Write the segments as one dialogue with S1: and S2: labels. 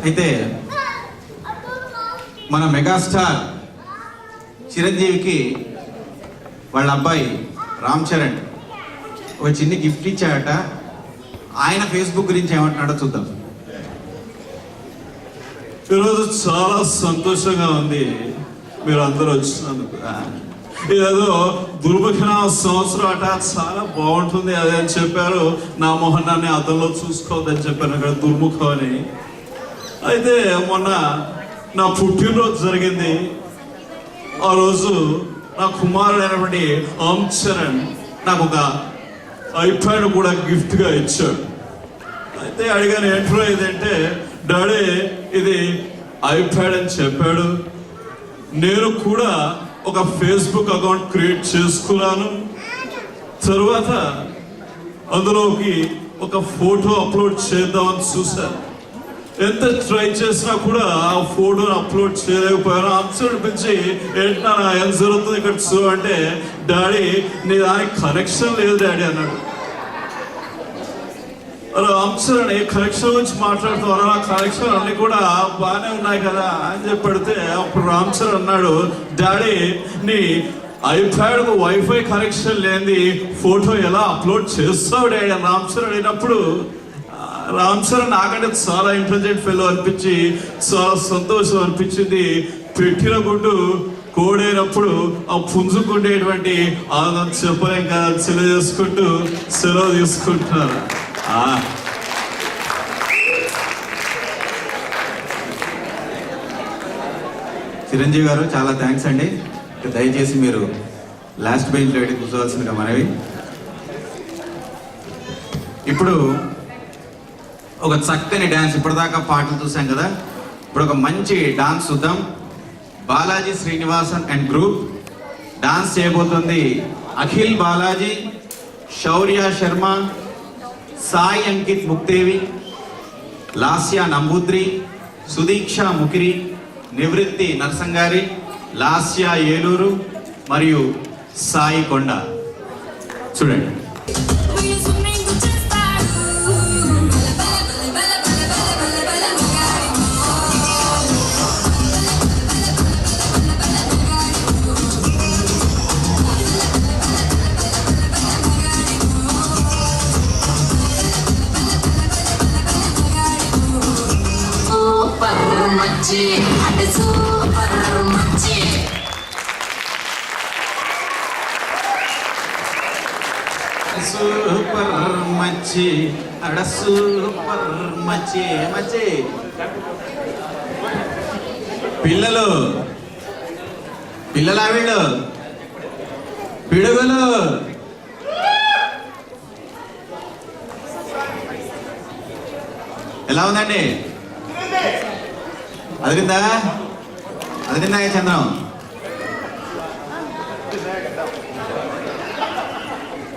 S1: అయితే మన మెగాస్టార్ చిరంజీవికి వాళ్ళ అబ్బాయి రామ్ చరణ్ ఒక చిన్న గిఫ్ట్ ఇచ్చాడట. ఆయన ఫేస్బుక్ గురించి ఏమంటున్నాడో చూద్దాం.
S2: ఈరోజు చాలా సంతోషంగా ఉంది మీరు అందరూ వచ్చినందుకు. ఏదో దుర్భక్షణ సంవత్సరం అట, చాలా బాగుంటుంది అదే అని చెప్పారు. నా మొహన్నాన్ని అద్దంలో చూసుకోవద్దని చెప్పాను అక్కడ దుర్ముఖం అని. అయితే మొన్న నా పుట్టినరోజు జరిగింది. ఆ రోజు నా కుమారుడైనటువంటి రామ్ చరణ్ నాకు ఒక ఐప్యాడ్ కూడా గిఫ్ట్గా ఇచ్చాడు. అయితే అడిగాను ఏంట్రో ఇదంటే, డాడీ ఇది ఐప్యాడ్ అని చెప్పాడు. నేను కూడా ఒక ఫేస్బుక్ అకౌంట్ క్రియేట్ చేసుకున్నాను. తరువాత అందులోకి ఒక ఫోటో అప్లోడ్ చేద్దామని చూశాను. ఎంత ట్రై చేసినా కూడా ఆ ఫోటోని అప్లోడ్ చేయలేకపోయాను. అంశం పిలిచి ఏంటన్నా ఏం జరుగుతుంది ఇక్కడ చూ అంటే, డాడీ నీ దానికి కనెక్షన్ లేదు డాడీ అన్నాడు. రామ్ చరణ్ కనెక్షన్ గురించి మాట్లాడుతున్నారు, ఆ కనెక్షన్ అన్ని కూడా బాగానే ఉన్నాయి కదా అని చెప్పి పెడితే అప్పుడు రామ్ చరణ్ అన్నాడు, డాడీ నీ ఐప్యాడ్ వైఫై కనెక్షన్ లేని ఫోటో ఎలా అప్లోడ్ చేస్తావు డాడీ అని రామ్ చరణ్ అడిగినప్పుడు, రామ్ చరణ్ నాకంటే చాలా ఇంటెలిజెంట్ ఫెలో అనిపించి చాలా సంతోషం అనిపించింది. పెట్టిన గుడ్డు కోడైనప్పుడు ఆ పుంజుకుండేటువంటి ఆనందం చెప్పలేం కదా. చేసుకుంటూ సెలవు తీసుకుంటున్నారు.
S1: చిరంజీవి గారు చాలా థ్యాంక్స్ అండి. దయచేసి మీరు లాస్ట్ బెంచ్లో పెట్టి కూర్చోవలసిందిగా మనవి. ఇప్పుడు ఒక చక్కని డ్యాన్స్, ఇప్పటిదాకా పాటలు చూసాం కదా, ఇప్పుడు ఒక మంచి డాన్స్ చూద్దాం. Balaji Srinivasan and group dance చేయబోతుంది. అఖిల్ బాలాజీ, శౌర్య శర్మ, సాయి అంకిత్ ముక్తేవి, లాస్యా నంబూద్రి, సుదీక్ష ముకిరి, నివృత్తి నరసంగారి, లాస్యా ఏలూరు మరియు సాయి కొండ. చూడండి. సూపర్ మచ్చి అడ సూపర్ మచ్చి మచ్చి. పిల్లలు పిల్లలా వీళ్ళు పిడుగులు. ఎలా ఉందండి? అదిరిందా? అదిరిందా చంద్రం?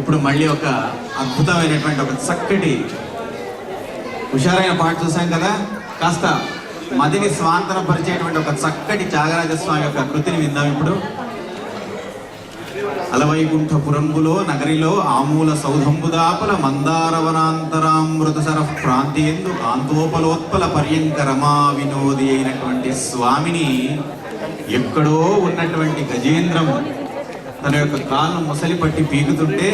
S1: ఇప్పుడు మళ్ళీ ఒక అద్భుతమైనటువంటి ఒక చక్కటి హుషారైన పాట చూసాం కదా. కాస్త మదిని స్వాంతనపరిచేటువంటి ఒక చక్కటి త్యాగరాజస్వామి యొక్క కృతిని విందాం ఇప్పుడు. అలవైకుంఠపురంబులో నగరిలో ఆమూల సౌధంబుదాపల మందారవనాంతరామృత సర ప్రాంతియందు కాంతోపలోత్పల పర్యంక రమా వినోది అయినటువంటి స్వామిని ఎక్కడో ఉన్నటువంటి గజేంద్రం తన యొక్క కాళ్ళను ముసలి పట్టి పీకుతుంటే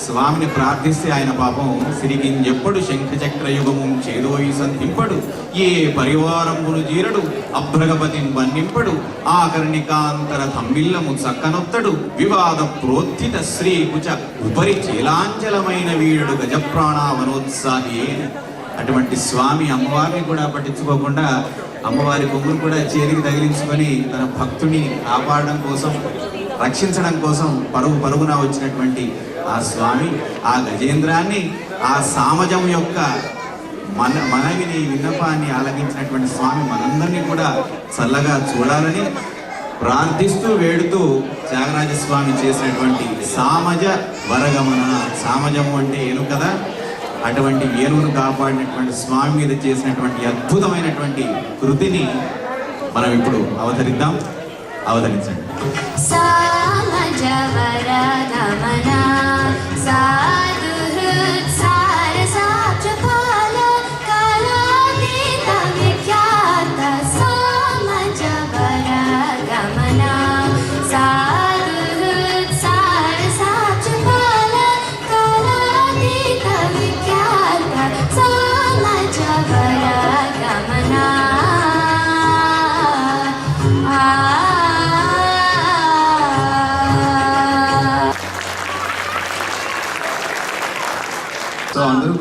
S1: స్వామిని ప్రార్థిస్తే ఆయన పాపం సిరిగింజెప్పడు శంఖచక్ర యుగము చేదోయి సంధింపడు ఏ పరివారంబును జీరడు అభ్రగపతి వన్నింపడు ఆకర్ణికాంతర తమ్మిల్లము చక్కనొత్తడు వివాద ప్రోత్థిత శ్రీ కుచ ఉపరి చేలాంచలమైన వీరుడు గజప్రాణావనోత్సాహి. అటువంటి స్వామి అమ్మవారిని కూడా పట్టించుకోకుండా అమ్మవారి కొమ్మును కూడా చేతికి తగిలించుకొని తన భక్తుని కాపాడడం కోసం, రక్షించడం కోసం పరుగున వచ్చినటువంటి ఆ స్వామి, ఆ గజేంద్రాన్ని, ఆ సామజం యొక్క మనవిని విన్నపాన్ని ఆలకించినటువంటి స్వామి మనందరినీ కూడా చల్లగా చూడాలని ప్రార్థిస్తూ వేడుతూ త్యాగరాజస్వామి చేసినటువంటి సామజ వరగమన. సామజము అంటే ఏను కదా, అటువంటి ఏనుగును కాపాడినటువంటి స్వామి మీద చేసినటువంటి అద్భుతమైనటువంటి కృతిని మనం ఇప్పుడు అవతరిద్దాం. అవతరించండి.
S3: సాధు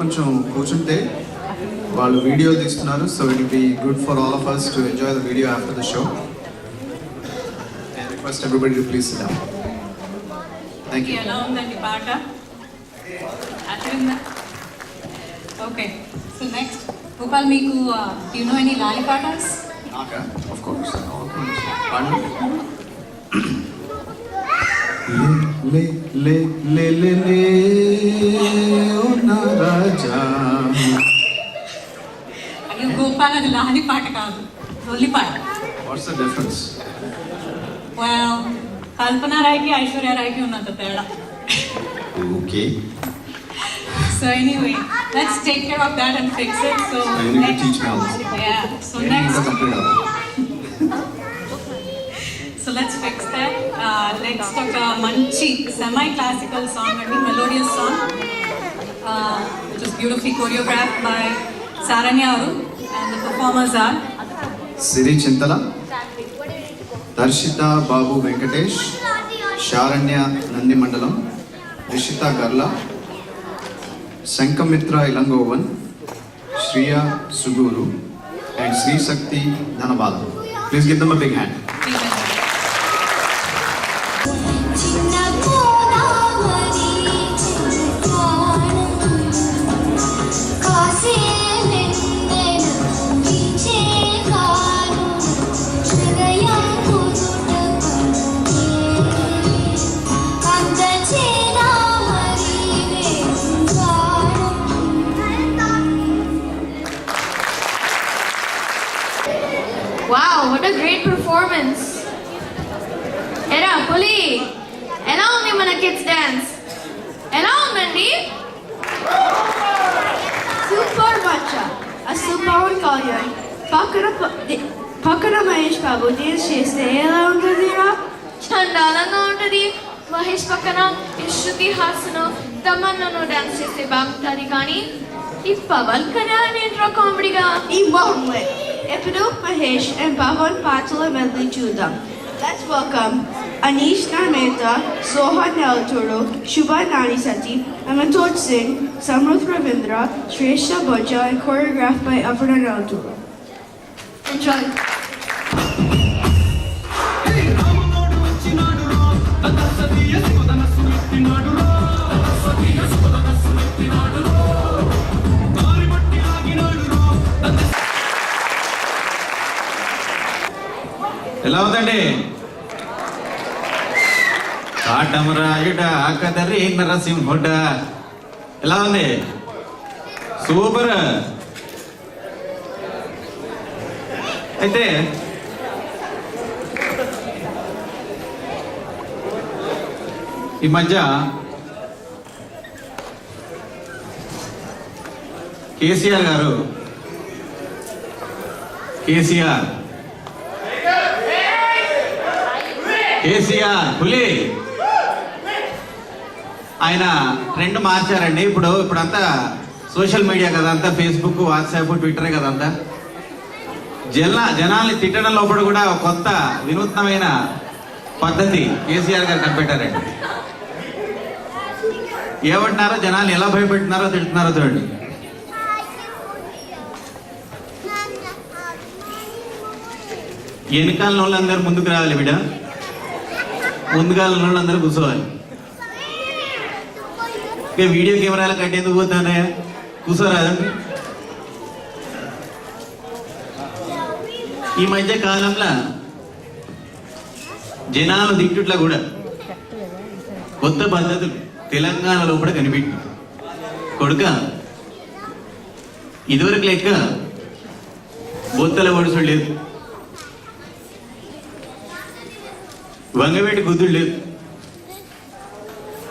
S3: కొంచెం కూర్చుంటే వాళ్ళు వీడియో తీస్తున్నారు, so it will be good for all of us to enjoy the video after the show. I request everybody to please SIT down. Thank you.
S4: ఎలా ఉందండి పాట? ఓకే, సో నెక్స్ట్ గోపాల్, మీకు యు నో ఎనీ లాలి పాటస్?
S3: నాకా? Of course. లే లే లే లే లే ఓ నా రాజా.
S4: అయ్యో గోపాల్, అది లాలి పాట కాదు, లొల్లి పాట.
S3: What's the difference?
S4: కల్పన రాయ్కి ఐశ్వర్య రాయ్కి ఉన్నంత తేడా.
S3: Okay.
S4: So anyway, let's take care of that and fix it. So
S3: you need to teach me all this.
S4: Yeah. So let's fix that. Let's talk a manchi semi-classical song, I mean melodious song, which is beautifully choreographed by Saranya Aru, and the performers are
S3: Siri Chintala, Darshita Babu Venkatesh, Saranya Nandi Mandalam, Rishita Garla, Sanghamitra Ilangovan, Shriya Suguru and Sri Shakti Dhanabala. Please give them a big hand.
S5: Wow, what a great performance! Era, Puli, ఎలా ఉంది మన kids dance? ఎలా ఉందండి? Super బచ్చా, ఆ super Kalyan పక్కన Mahesh Babu dance చేస్తే ఎలా ఉంటుంది రా? చండాలంగా ఉంటుంది. మహేష్ పక్కన శృతి హాసన్ తమన్నను డాన్స్ చేస్తే బాగుంటుంది, కానీ ఈ పవన్ కళ్యాణ్ ఏంట్రా కామెడీగా ఈ బాగుంది. ఇప్పుడు మహేష్ అండ్ పవన్ పాటల మెల్లి చూద్దాం. Let's welcome Anish Narmeta, Sohan Nelturu, Shubha Nani Sati, Amitoj Singh, Samruth Ravindra, Shresha Bhaja, and choreographed by Aparna Nelturu. Enjoy.
S1: ఎలా ఉందండి? కాటమరాయుడ కదరి నరసింహుడ. ఎలా ఉంది? సూపర్. అయితే ఈ మధ్య కేసీఆర్ పులి ఆయన ట్రెండ్ మార్చారండి. ఇప్పుడంతా సోషల్ మీడియా కదంతా, ఫేస్బుక్, వాట్సాప్, ట్విట్టరే కదంతా. జనాల్ని తిట్టడం లోపల కూడా ఒక కొత్త వినూత్నమైన పద్ధతి కేసీఆర్ గారు కనిపెట్టారండి. ఏమంటున్నారో, జనాల్ని ఎలా భయపెడుతున్నారో, తిడుతున్నారో చూడండి. వెనకాల వాళ్ళందరూ ముందుకు రావాలి, బిడ్డ. ముందుగాల వాళ్ళందరూ కూర్చోవాలి. ఇక వీడియో కెమెరాలు కట్టేందుకు పోతానయ్యా, కూర్చోరాదండి. ఈ మధ్య కాలంలో జనాలు దిట్టుట్లా కూడా కొత్త పద్ధతులు తెలంగాణలో కూడా కనిపెట్టి కొడుక ఇదివరకు లెక్క బొత్తల ఒడుసుడు లేదు, వంగవేటి గుద్దుడు లేదు.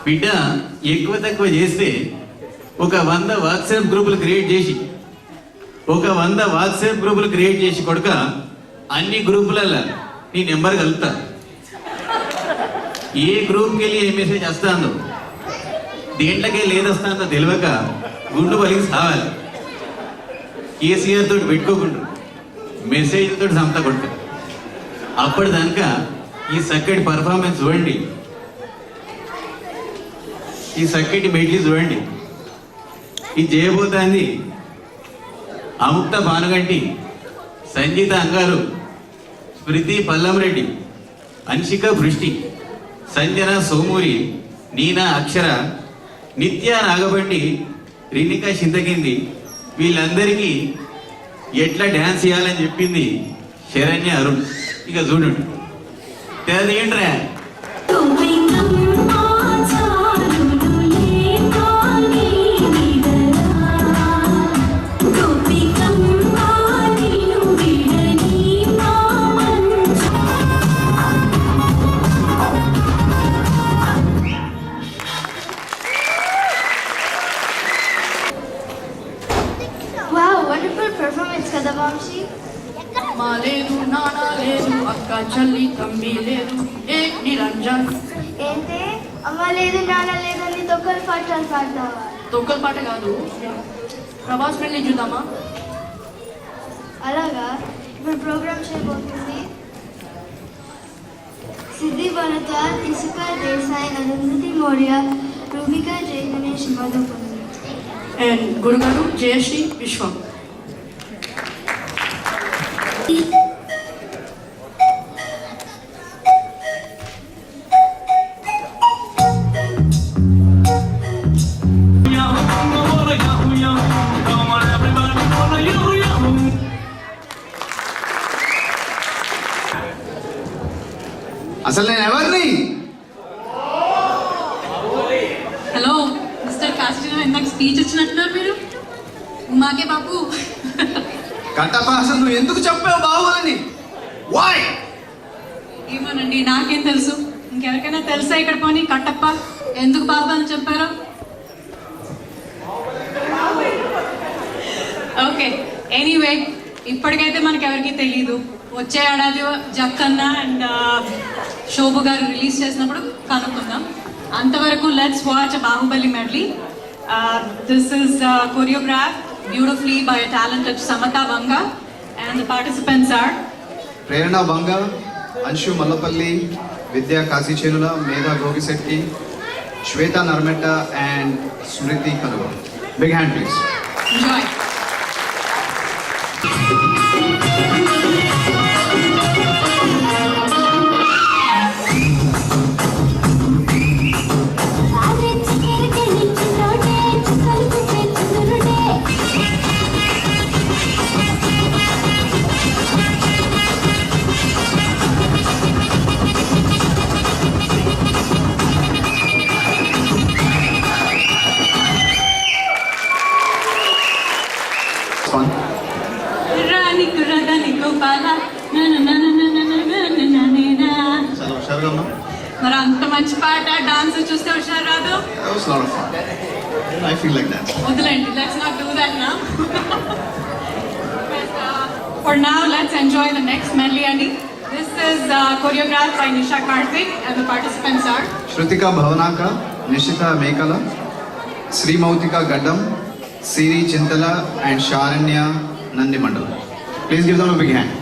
S1: బిడ్డ ఎక్కువ తక్కువ చేస్తే ఒక 100 వాట్సాప్ గ్రూపులు క్రియేట్ చేసి కొడుక అన్ని గ్రూపులలో నీ నెంబర్ కలుపుతా. ఏ గ్రూప్కి వెళ్ళి ఏ మెసేజ్ వస్తుందో, దేంట్లోకి లేదు వస్తుందో తెలియక గుండు పలికి సావాలి. కేసీఆర్ తోటి పెట్టుకోకుండా మెసేజ్ తోటి సంత కొడుక. అప్పటి దానిక ఈ చక్కటి పర్ఫార్మెన్స్ చూడండి, ఈ చక్కటి మెడ్లీ చూడండి. ఇది చేయబోతోంది అముక్త భానుగంటి, సంగీత అంగారు, స్మృతి పల్లంరెడ్డి, అన్షిక భృష్టి, సంజన సోమూరి, నీనా అక్షర, నిత్య నాగబండి, రినిక చింతకింది. వీళ్ళందరికీ ఎట్లా డ్యాన్స్ చేయాలని చెప్పింది శరణ్య అరుణ్. ఇక చూడండి ఏంట్రా
S5: Wow, wonderful performance కదా వంశీ.
S6: మా లేదు నాన్న లేదు అక్క చెల్లి తమ్మి లేదు ఏ నిరంజన్.
S5: ఏంటి అమ్మ లేదు నాన్న లేదని తొక్కలు పాటలు పాడతావా?
S6: తొక్కల పాట కాదు, ప్రభాస్ పెళ్లి చూద్దామా?
S5: అలాగా, ఇప్పుడు ప్రోగ్రామ్ చేయబోతుంది సిద్ధి భరద్వాజ్, ఇసుక దేశాయ్, అరుంధతి మౌర్య, రూబికా జయ గణేష్, మధుపతి.
S6: అండ్ గురుగారు జయశ్రీ విశ్వం.
S3: అసలు నేను ఎవరిని?
S4: హలో మిస్టర్ కాస్టినో, ఇందాక స్పీచ్ ఇచ్చినట్టున్నారు మీరు. మాకే బాబు.
S3: కట్టప్ప, అసలు నువ్వు ఎందుకు చెప్పావు బాహుబలిని? వై?
S4: ఏమోనండి, నాకేం తెలుసు. ఇంకెవరికైనా తెలుసా ఇక్కడ పోనీ కట్టప్ప ఎందుకు బాబు అని చెప్పారో? ఓకే, ఎనీవే, ఇప్పటికైతే మనకెవరికి తెలీదు. వచ్చే ఏడాది జక్కన్న అండ్ శోభు గారు రిలీజ్ చేసినప్పుడు కనుక్కుందాం. అంతవరకు let's watch Baahubali medley. This is choreograph beautifully by talented Samatha Vanga and the participants are
S3: Prerana Banga, Anshu Mallapalli, Vidya Kasichenula, Medha Gogisetti, Swetha Narmetta and Smriti Kanuga. Big hand please.
S4: Enjoy.
S3: Fun.
S4: రాని కుర్రదాని గోపాల
S3: చాలా హుషారుగా ఉన్నా.
S4: మరి అంత మంచి పాట డాన్స్ చూస్తే హుషారు రాదు.
S3: That was a lot of fun. I feel like that.
S4: వదిలేండి, let's not do that now. For now let's enjoy the next medley అండి. This is choreograph by Nisha Karthik and the participants are
S3: Shruthika Bhavanaka, Nishitha Mekala, Srimouthika Gaddam, Siri Chintala and Saranya Nandi Mandal. Please give them a big hand.